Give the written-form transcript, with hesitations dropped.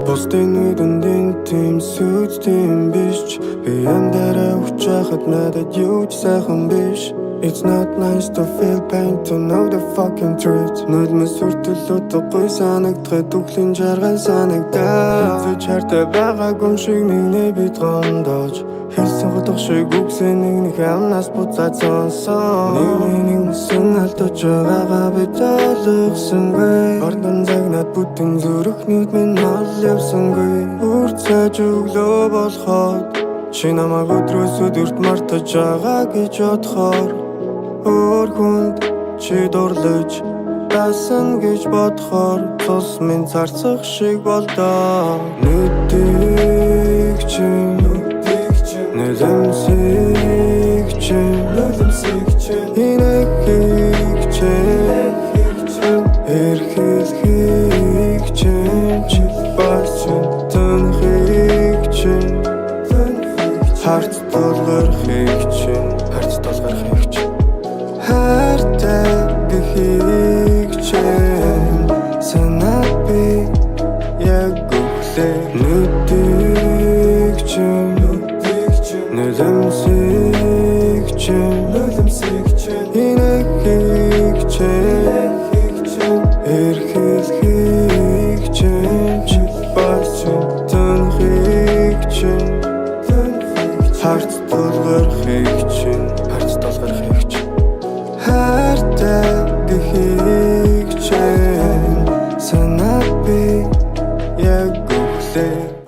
Бусдын үдэндийн тийм сүт тийм биш би амдаараа учрахад надад юу ч сайхан биш. It's not nice to feel pain, to know the fucking truth. Нүдмэс үртэлөдөхгүй санагдахад үхлийн жаргал санагдаа. Эцэж хартай байгаагүй шиг нэгнээ бид гондоож хэлсэн годох шиг үгсэн нэг амнаас буцаад сонсон. Нэг мэсэн алдаж байгаагаа бид ойлгосонгүй. Ордон загнаад бүтэн зүрхнүүд минь хол явсангүй. Үрцэж өглөө болоход чи намайг өдрөөс өдөрт мартаж байгаа гэж бодохоор өөр хүнд чи дурлаж байсан гэж бодохоор цус минь царцах шиг болдоо. Нүдийг чинь нэлэмсийг чинь инэхийг чинь эрхэлхийг чинь бас төнхийг чинь харц толгорхийг чинь хайртай гэхийг чинь санаад би яг үхлээ. Нүдийг чинь нэлэмсийг чинь инэхийг чинь эрхэлхийг чинь бас төнхийг чинь харц толгорхийг чинь хайртай гэхийг чинь санаад би яг үхлээ.